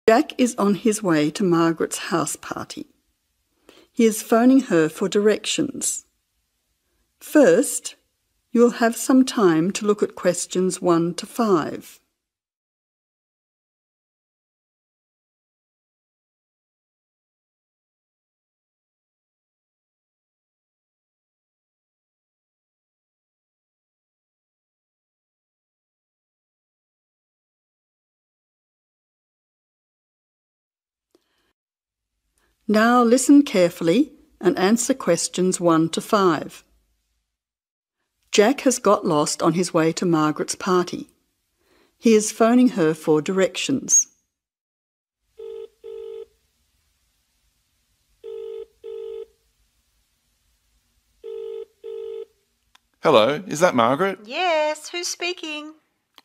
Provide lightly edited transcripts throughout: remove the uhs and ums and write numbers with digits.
Jack is on his way to Margaret's house party. He is phoning her for directions. First, you will have some time to look at questions 1 to 5. Now listen carefully and answer questions 1 to 5. Jack has got lost on his way to Margaret's party. He is phoning her for directions. Hello, is that Margaret? Yes, who's speaking?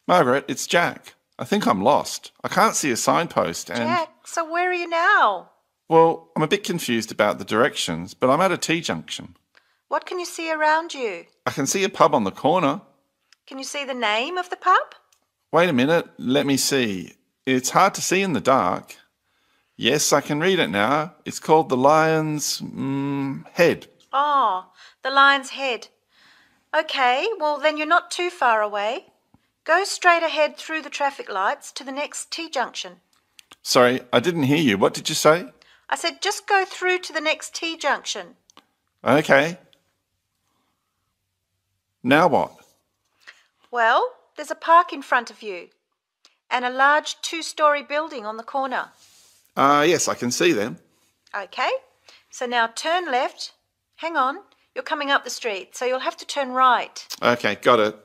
Margaret, it's Jack. I think I'm lost. I can't see a signpost and... Jack, so where are you now? Well, I'm a bit confused about the directions, but I'm at a T-junction. What can you see around you? I can see a pub on the corner. Can you see the name of the pub? Wait a minute, let me see. It's hard to see in the dark. Yes, I can read it now. It's called the Lion's Head. Oh, the Lion's Head. Okay, well then you're not too far away. Go straight ahead through the traffic lights to the next T-junction. Sorry, I didn't hear you. What did you say? I said just go through to the next T-junction. Okay. Now what? Well, there's a park in front of you and a large 2-storey building on the corner. Yes, I can see them. Okay, so now turn left. Hang on, you're coming up the street, so you'll have to turn right. Okay, got it.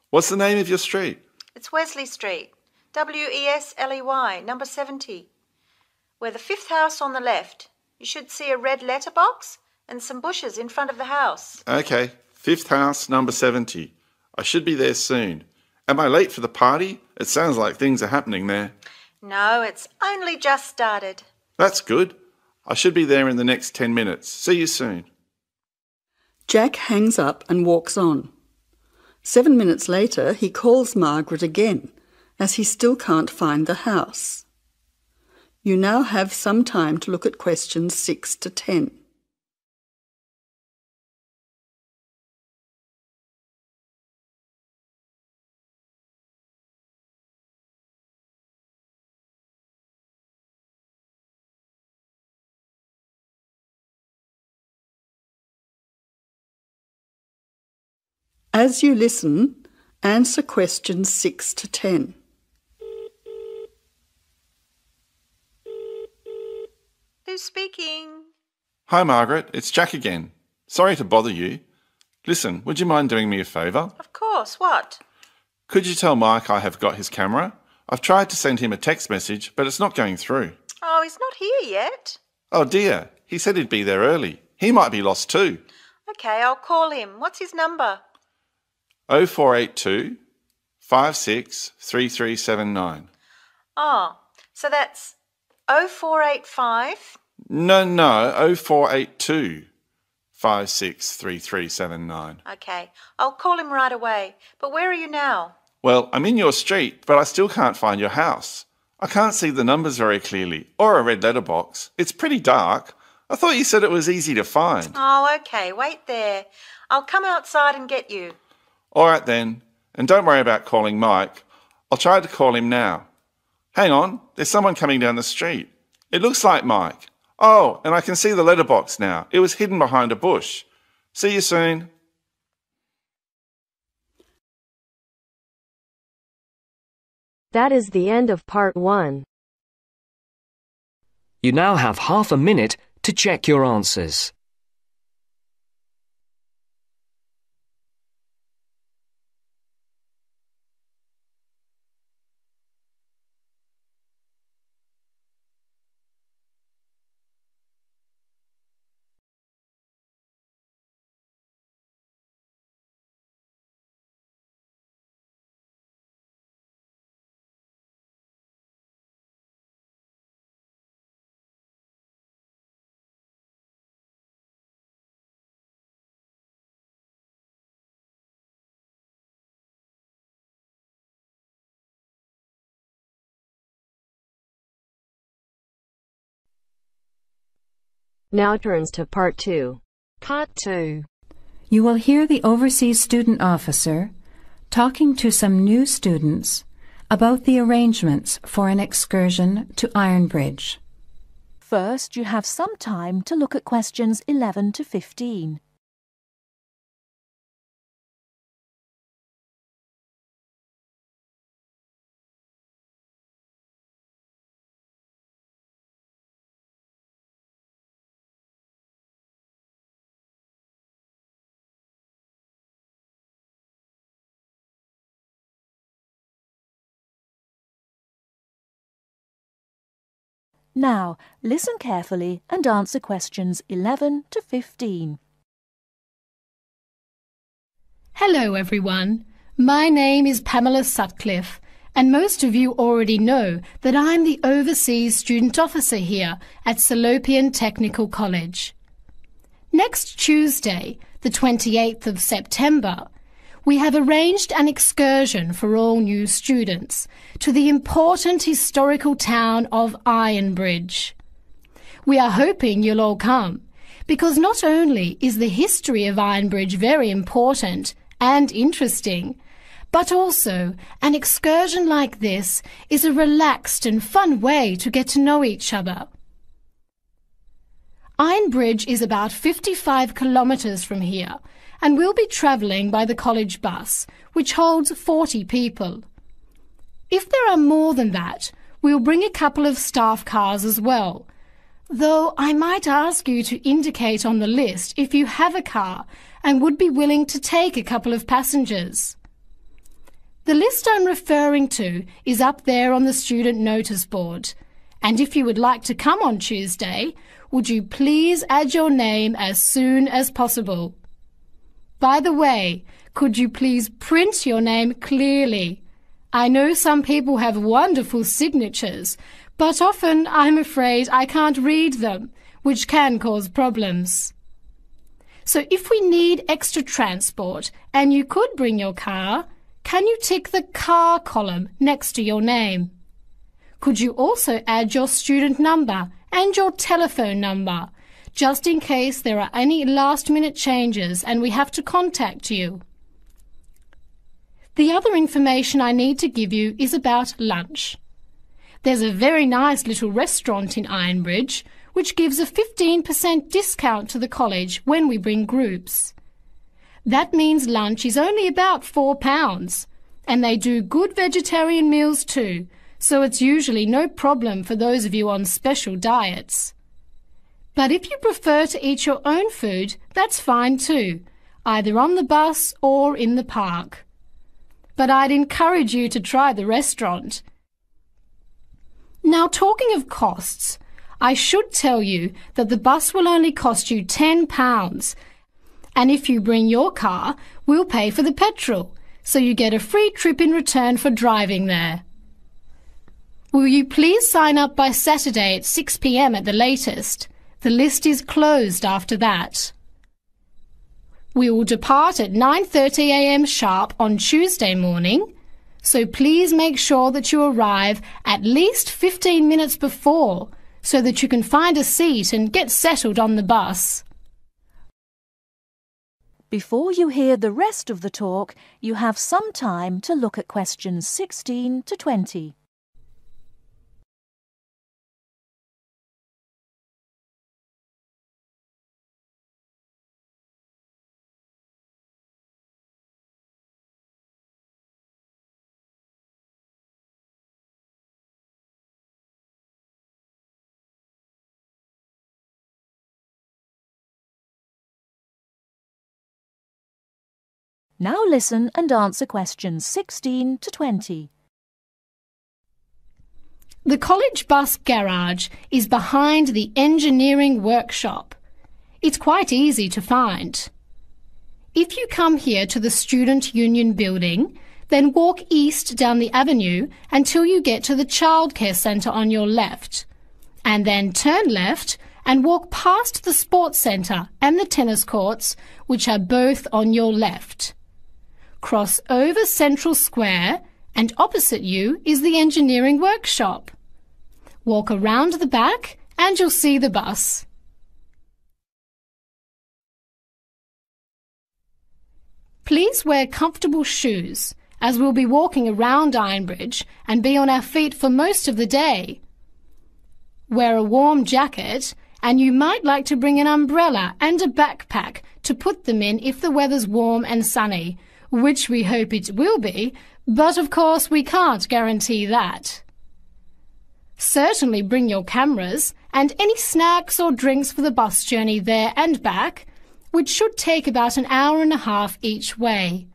What's the name of your street? It's Wesley Street, Wesley, number 70. We're the 5th house on the left. You should see a red letterbox and some bushes in front of the house. Okay, 5th house, number 70. I should be there soon. Am I late for the party? It sounds like things are happening there. No, it's only just started. That's good. I should be there in the next 10 minutes. See you soon. Jack hangs up and walks on. 7 minutes later, he calls Margaret again, as he still can't find the house. You now have some time to look at questions 6 to 10. As you listen, answer questions 6 to 10. Who's speaking? Hi, Margaret. It's Jack again. Sorry to bother you. Listen, would you mind doing me a favour? Of course, what? Could you tell Mike I have got his camera? I've tried to send him a text message, but it's not going through. Oh, he's not here yet. Oh dear, he said he'd be there early. He might be lost too. Okay, I'll call him. What's his number? 0482 563379. Oh, so that's 0485. No, 0482 563379. Okay, I'll call him right away. But where are you now? Well, I'm in your street, but I still can't find your house. I can't see the numbers very clearly, or a red letterbox. It's pretty dark. I thought you said it was easy to find. Oh, okay, wait there. I'll come outside and get you. All right then, and don't worry about calling Mike. I'll try to call him now. Hang on, there's someone coming down the street. It looks like Mike. Oh, and I can see the letterbox now. It was hidden behind a bush. See you soon. That is the end of part 1. You now have half a minute to check your answers. Now turns to Part 2. Part 2. You will hear the Overseas Student Officer talking to some new students about the arrangements for an excursion to Ironbridge. First, you have some time to look at questions 11 to 15. Now, listen carefully and answer questions 11 to 15. Hello everyone, my name is Pamela Sutcliffe and most of you already know that I'm the Overseas Student Officer here at Salopian Technical College. Next Tuesday, the 28th of September, we have arranged an excursion for all new students to the important historical town of Ironbridge. We are hoping you'll all come, because not only is the history of Ironbridge very important and interesting, but also an excursion like this is a relaxed and fun way to get to know each other. Ironbridge is about 55 kilometres from here, and we'll be travelling by the college bus, which holds 40 people. If there are more than that, we'll bring a couple of staff cars as well, though I might ask you to indicate on the list if you have a car and would be willing to take a couple of passengers. The list I'm referring to is up there on the student notice board, and if you would like to come on Tuesday, would you please add your name as soon as possible? By the way, could you please print your name clearly? I know some people have wonderful signatures, but often I'm afraid I can't read them, which can cause problems. So if we need extra transport and you could bring your car, can you tick the car column next to your name? Could you also add your student number and your telephone number, just in case there are any last-minute changes and we have to contact you? The other information I need to give you is about lunch. There's a very nice little restaurant in Ironbridge which gives a 15% discount to the college when we bring groups. That means lunch is only about £4, and they do good vegetarian meals too, so it's usually no problem for those of you on special diets. But if you prefer to eat your own food, that's fine too, either on the bus or in the park. But I'd encourage you to try the restaurant. Now, talking of costs, I should tell you that the bus will only cost you £10, and if you bring your car, we'll pay for the petrol, so you get a free trip in return for driving there. Will you please sign up by Saturday at 6 p.m. at the latest? The list is closed after that. We will depart at 9:30 a.m. sharp on Tuesday morning, so please make sure that you arrive at least 15 minutes before so that you can find a seat and get settled on the bus. Before you hear the rest of the talk, you have some time to look at questions 16 to 20. Now listen and answer questions 16 to 20. The college bus garage is behind the engineering workshop. It's quite easy to find. If you come here to the Student Union building, then walk east down the avenue until you get to the childcare centre on your left, and then turn left and walk past the sports centre and the tennis courts, which are both on your left. Cross over Central Square, and opposite you is the engineering workshop. Walk around the back and you'll see the bus. Please wear comfortable shoes, as we'll be walking around Ironbridge and be on our feet for most of the day. Wear a warm jacket, and you might like to bring an umbrella and a backpack to put them in if the weather's warm and sunny, which we hope it will be, but of course we can't guarantee that. Certainly bring your cameras and any snacks or drinks for the bus journey there and back, which should take about an hour and a half each way.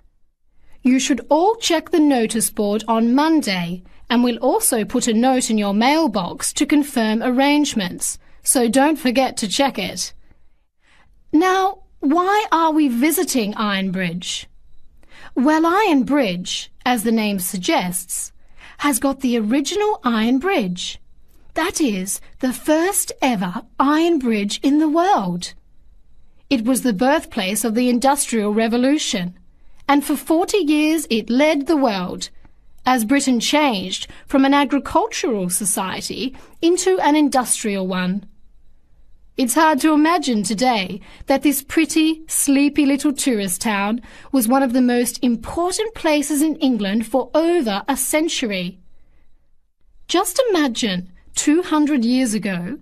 You should all check the notice board on Monday, and we'll also put a note in your mailbox to confirm arrangements, so don't forget to check it. Now, why are we visiting Ironbridge? Well, Ironbridge, as the name suggests, has got the original iron bridge. That is, the first ever iron bridge in the world. It was the birthplace of the Industrial Revolution, and for 40 years it led the world, as Britain changed from an agricultural society into an industrial one. It's hard to imagine today that this pretty, sleepy little tourist town was one of the most important places in England for over a century. Just imagine, 200 years ago,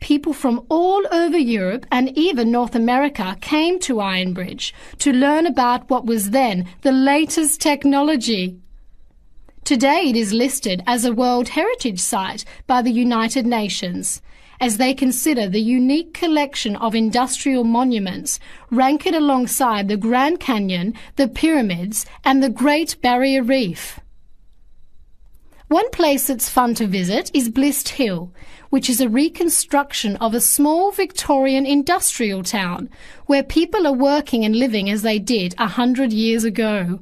people from all over Europe and even North America came to Ironbridge to learn about what was then the latest technology. Today it is listed as a World Heritage Site by the United Nations, as they consider the unique collection of industrial monuments rank it alongside the Grand Canyon, the pyramids and the Great Barrier Reef. One place that's fun to visit is Blist Hill, which is a reconstruction of a small Victorian industrial town where people are working and living as they did 100 years ago.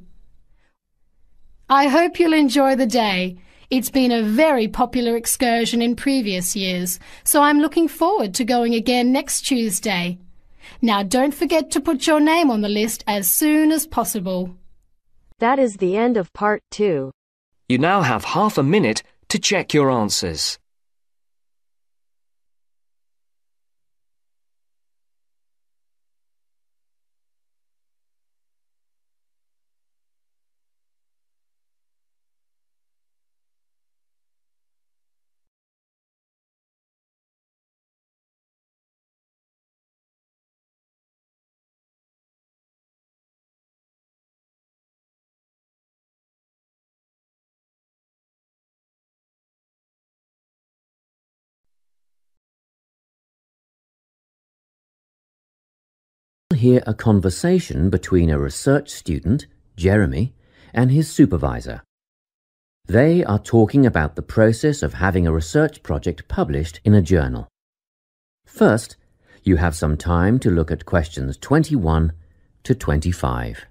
I hope you'll enjoy the day. It's been a very popular excursion in previous years, so I'm looking forward to going again next Tuesday. Now don't forget to put your name on the list as soon as possible. That is the end of part 2. You now have half a minute to check your answers. Hear a conversation between a research student, Jeremy, and his supervisor. They are talking about the process of having a research project published in a journal. First, you have some time to look at questions 21 to 25.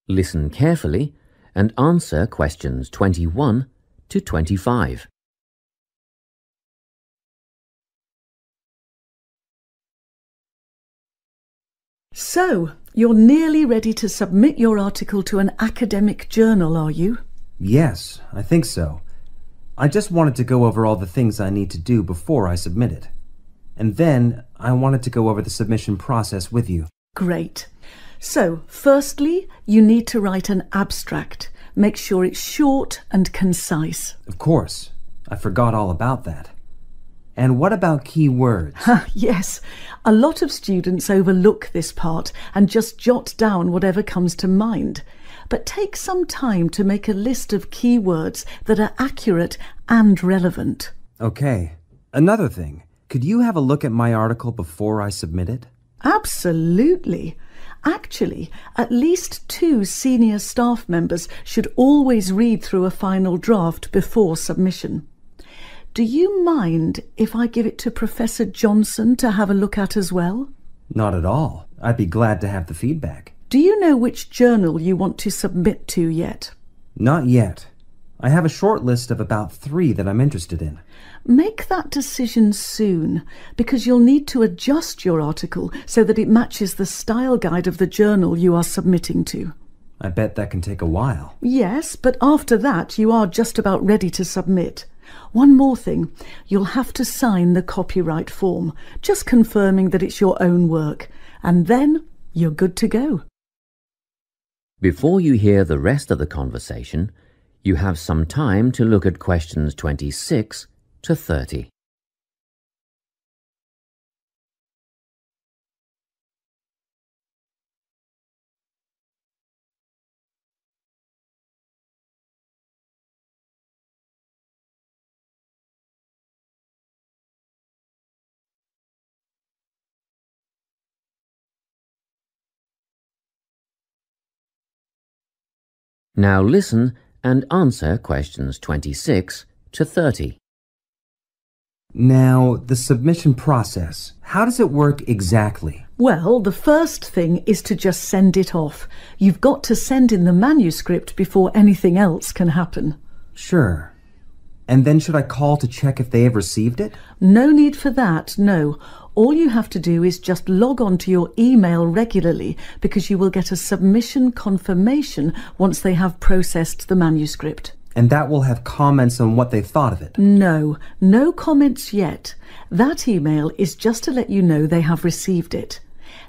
Listen carefully and answer questions 21 to 25. So, you're nearly ready to submit your article to an academic journal, are you? Yes, I think so. I just wanted to go over all the things I need to do before I submit it. And then I wanted to go over the submission process with you. Great. So, firstly, you need to write an abstract. Make sure it's short and concise. Of course. I forgot all about that. And what about key words? Yes, a lot of students overlook this part and just jot down whatever comes to mind. But take some time to make a list of key words that are accurate and relevant. Okay. Another thing, could you have a look at my article before I submit it? Absolutely. Actually, at least 2 senior staff members should always read through a final draft before submission. Do you mind if I give it to Professor Johnson to have a look at as well? Not at all. I'd be glad to have the feedback. Do you know which journal you want to submit to yet? Not yet. I have a short list of about 3 that I'm interested in. Make that decision soon, because you'll need to adjust your article so that it matches the style guide of the journal you are submitting to. I bet that can take a while. Yes, but after that you are just about ready to submit. One more thing, you'll have to sign the copyright form, just confirming that it's your own work, and then you're good to go. Before you hear the rest of the conversation, you have some time to look at questions 26 to 30. Now listen and answer questions 26 to 30. Now, the submission process. How does it work exactly? Well, the first thing is to just send it off. You've got to send in the manuscript before anything else can happen. Sure. And then should I call to check if they have received it? No need for that, no. All you have to do is just log on to your email regularly, because you will get a submission confirmation once they have processed the manuscript. And that will have comments on what they thought of it? No comments yet. That email is just to let you know they have received it.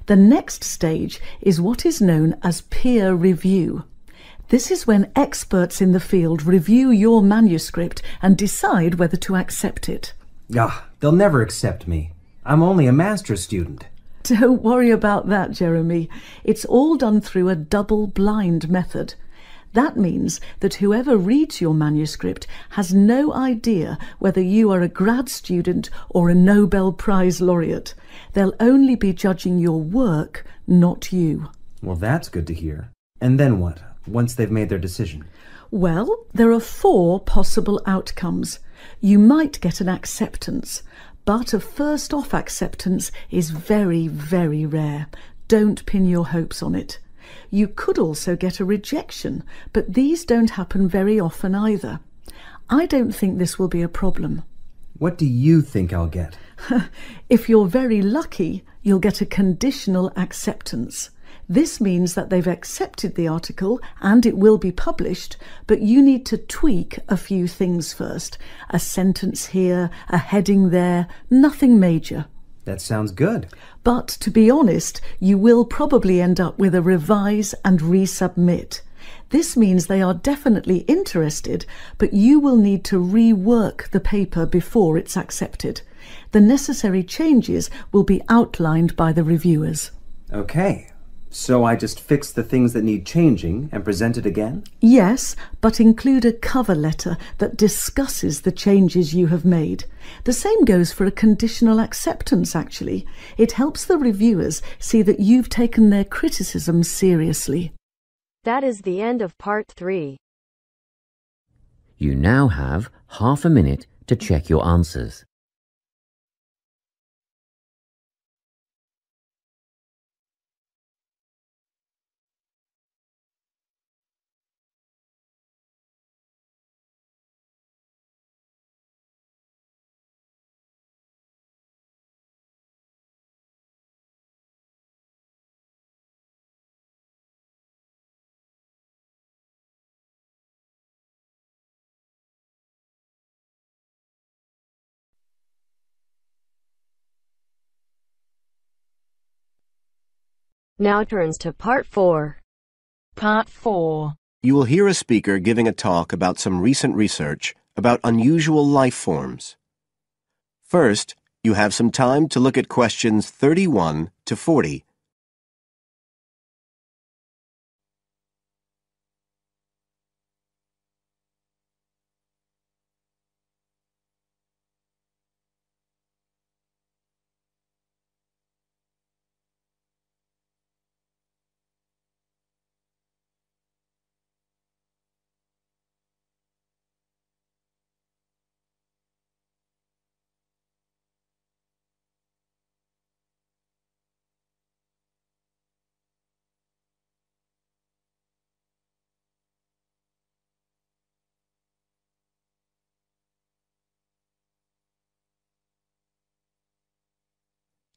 The next stage is what is known as peer review. This is when experts in the field review your manuscript and decide whether to accept it. They'll never accept me. I'm only a master's student. Don't worry about that, Jeremy. It's all done through a double-blind method. That means that whoever reads your manuscript has no idea whether you are a grad student or a Nobel Prize laureate. They'll only be judging your work, not you. Well, that's good to hear. And then what, once they've made their decision? Well, there are 4 possible outcomes. You might get an acceptance, but a first-off acceptance is very, very rare. Don't pin your hopes on it. You could also get a rejection, but these don't happen very often either. I don't think this will be a problem. What do you think I'll get? If you're very lucky, you'll get a conditional acceptance. This means that they've accepted the article and it will be published, but you need to tweak a few things first. A sentence here, a heading there, nothing major. That sounds good. But to be honest, you will probably end up with a revise and resubmit. This means they are definitely interested, but you will need to rework the paper before it's accepted. The necessary changes will be outlined by the reviewers. Okay. So I just fix the things that need changing and present it again? Yes, but include a cover letter that discusses the changes you have made. The same goes for a conditional acceptance, actually. It helps the reviewers see that you've taken their criticism seriously. That is the end of part 3. You now have half a minute to check your answers. Now turns to part 4. Part 4. You will hear a speaker giving a talk about some recent research about unusual life forms. First, you have some time to look at questions 31 to 40.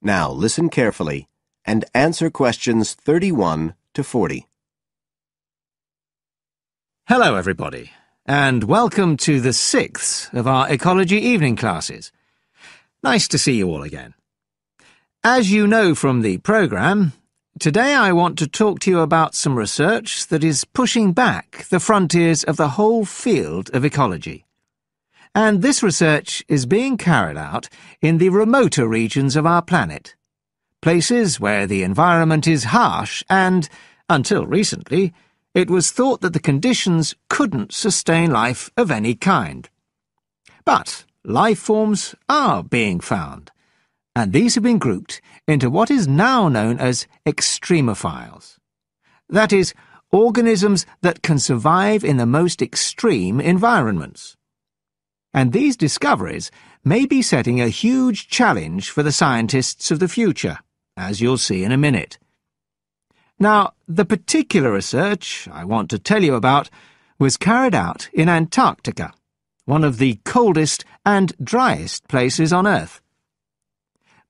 Now listen carefully and answer questions 31 to 40. Hello, everybody, and welcome to the 6th of our ecology evening classes. Nice to see you all again. As you know from the programme, today I want to talk to you about some research that is pushing back the frontiers of the whole field of ecology. And this research is being carried out in the remoter regions of our planet, places where the environment is harsh and, until recently, it was thought that the conditions couldn't sustain life of any kind. But life forms are being found, and these have been grouped into what is now known as extremophiles. That is, organisms that can survive in the most extreme environments. And these discoveries may be setting a huge challenge for the scientists of the future, as you'll see in a minute. Now, the particular research I want to tell you about was carried out in Antarctica, one of the coldest and driest places on Earth.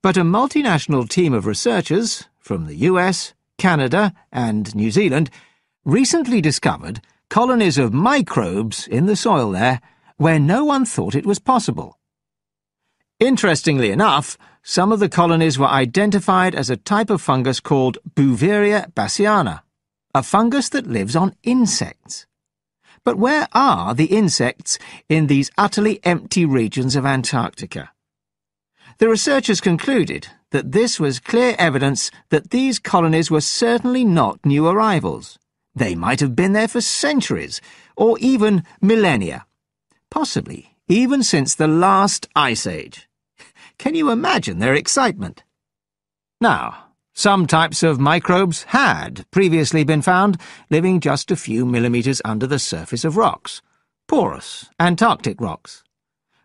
But a multinational team of researchers from the US, Canada, and New Zealand recently discovered colonies of microbes in the soil there where no one thought it was possible. Interestingly enough, some of the colonies were identified as a type of fungus called Bouveria bassiana, a fungus that lives on insects. But where are the insects in these utterly empty regions of Antarctica? The researchers concluded that this was clear evidence that these colonies were certainly not new arrivals. They might have been there for centuries, or even millennia. Possibly even since the last ice age. Can you imagine their excitement? Now, some types of microbes had previously been found living just a few millimetres under the surface of rocks, porous Antarctic rocks.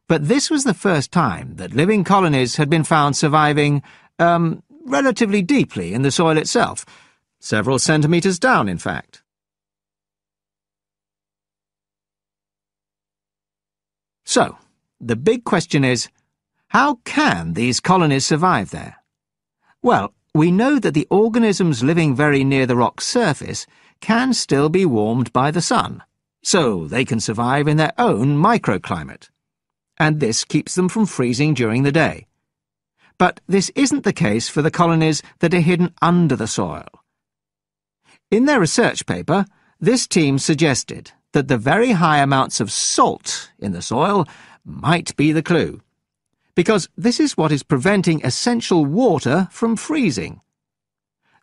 But this was the first time that living colonies had been found surviving, relatively deeply in the soil itself, several centimetres down, in fact. So, the big question is, how can these colonies survive there? Well, we know that the organisms living very near the rock's surface can still be warmed by the sun, so they can survive in their own microclimate. And this keeps them from freezing during the day. But this isn't the case for the colonies that are hidden under the soil. In their research paper, this team suggested that the very high amounts of salt in the soil might be the clue, because this is what is preventing essential water from freezing.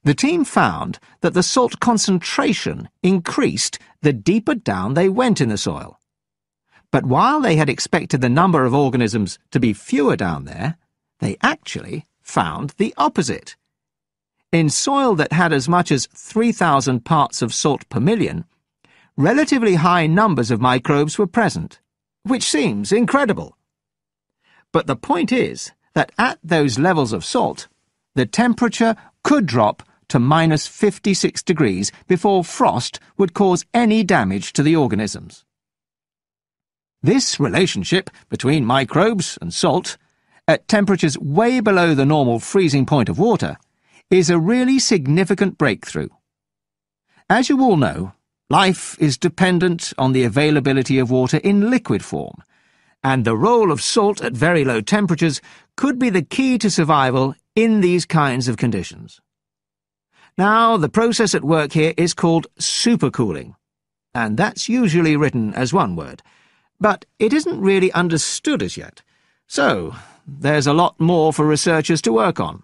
The team found that the salt concentration increased the deeper down they went in the soil. But while they had expected the number of organisms to be fewer down there, they actually found the opposite. In soil that had as much as 3,000 parts of salt per million, relatively high numbers of microbes were present, which seems incredible. But the point is that at those levels of salt, the temperature could drop to minus 56 degrees before frost would cause any damage to the organisms. This relationship between microbes and salt, at temperatures way below the normal freezing point of water, is a really significant breakthrough. As you all know, life is dependent on the availability of water in liquid form, and the role of salt at very low temperatures could be the key to survival in these kinds of conditions. Now, the process at work here is called supercooling, and that's usually written as one word, but it isn't really understood as yet, so there's a lot more for researchers to work on.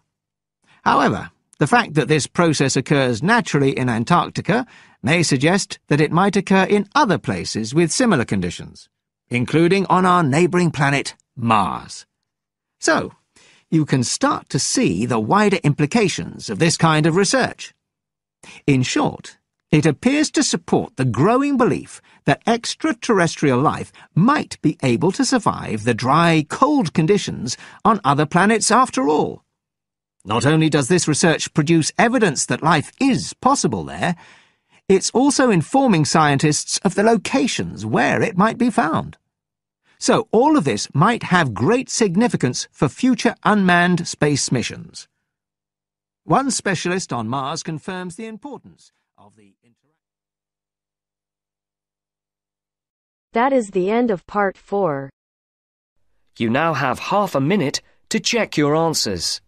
However, the fact that this process occurs naturally in Antarctica may suggest that it might occur in other places with similar conditions, including on our neighbouring planet, Mars. So, you can start to see the wider implications of this kind of research. In short, it appears to support the growing belief that extraterrestrial life might be able to survive the dry, cold conditions on other planets after all. Not only does this research produce evidence that life is possible there, it's also informing scientists of the locations where it might be found. So all of this might have great significance for future unmanned space missions. One specialist on Mars confirms the importance of the interaction. That is the end of part 4. You now have half a minute to check your answers.